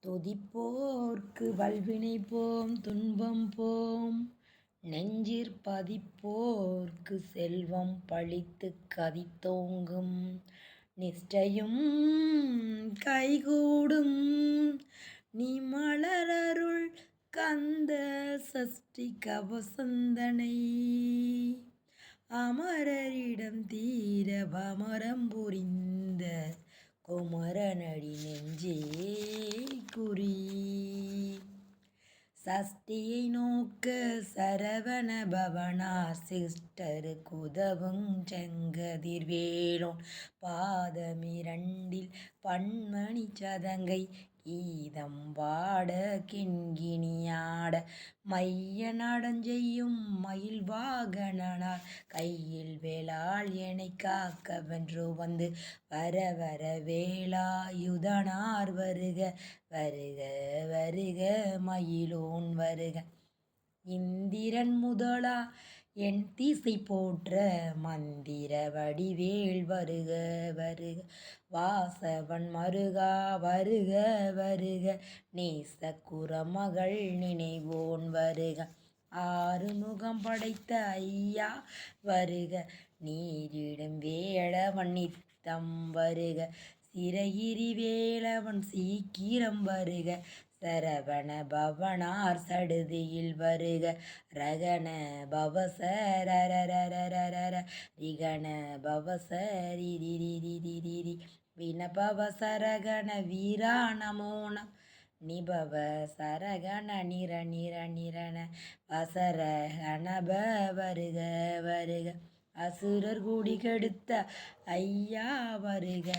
துதிப்போர்க்கு வல்வினை போம் துன்பம் போம், நெஞ்சிற் பதிப்போர்க்கு செல்வம் பழித்துக் கதித்தோங்கும், நிஷ்டையும் கைகூடும் நிமலரருள் கந்த சஷ்டி கவசந்தனை, அமரரிடம் தீர வமரம் புரிந்த குமரனடி நெஞ்சே குறி. சஷ்டியை நோக்க சரவண பவனார் சிஷ்டருக்குதவுஞ் செங்கதிர்வேலோன், பாதமிரண்டில் பன்மணிச் சதங்கை கீதம் பாட கிண்கிணியாட, மைய நடஞ்செய்யும் மயில் வாகனனார் கையில் வேலால் எனைக் காக்க வென்று வந்து, வரவர வேலாயுதனார் வருக வருக வருக மயிலோன் வருக. இந்திரன் முதலா என் திசை போற்ற மந்திர வடிவேல் வருக வருக, வாசவன் மருகா வருக வருக, நேச குறமகள் நினைவோன் வருக, ஆறுமுகம் படைத்த ஐயா வருக, நீரிடும் வேலவன் நித்தம் வருக, சிரகிரி வேலவன் சீக்கிரம் வருக, சரவண பவனார் சடுதியில் வருக, ரகண பவச ரரரரரர ரிகண பவச ரிரிரிரிரிரி, வினபவ சரகண வீரா நமோ நம, நிபவ சரகண நிர நிர நிரண வசர கணப வருக வருக, அசுரர் குடி கெடுத்த ஐயா வருக,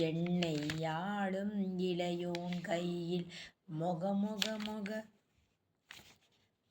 என்னை யாளும் இளையோன் கையில் மொக மொக மொக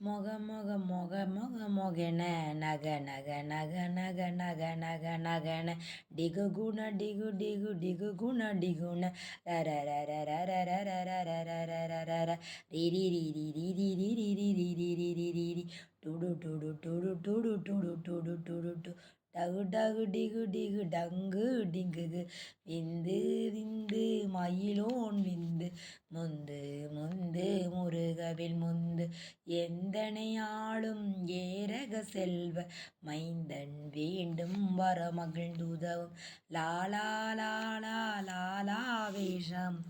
மொக மொக மொக மொக மொகென நக நக நக நக நக நக நகன, டிகு குண டிகு டிகு டிகு குண டிகுண ரரரரரரரரரரரரரரரர, ரிரிரிரிரிரிரிரிரிரிரிரிரி, டுடு டுடு டுடு டுடு டுடு டுடு டுடு டு, டகு டகு டிகு டிகு டங்கு டிங்குகு, விந்து விந்து மயிலோன் விந்து, முந்து முந்து முருகவேல் முந்து, எந்தனை ஆளும் ஏரக செல்வ மைந்தன் வேண்டும் வரமகிழ்ந்துதவும், லாலா லாலா லாலா வேஷம்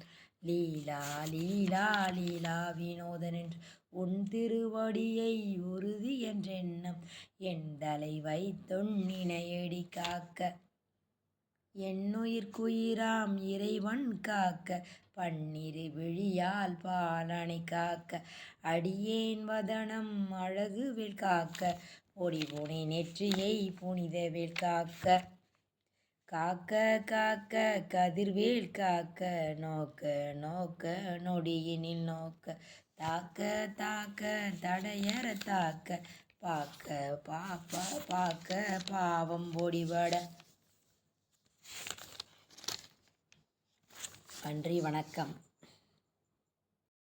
லீலா லீலா லீலா வினோதனென்று, உன் திருவடியை உறுதி என்றெண்ணம் என் தலை வைத்துன் நினையடி காக்க, என்னுயிர்க்குயிராம் இறைவன் காக்க, பன்னிரு விழியால் பாலனை காக்க, அடியேன் வதனம் அழகுவேல் காக்க, பொடிபுனை நெற்றியை புனிதவேல் காக்க, காக்க காக்க கதிர்வேல் காக்க, நோக்க நோக்க நொடியினில் நோக்க, தாக்க தாக்க தடையற தாக்க, பாக்க பாக்க பாக்க பாவம் பொடிபட. நன்றி, வணக்கம்.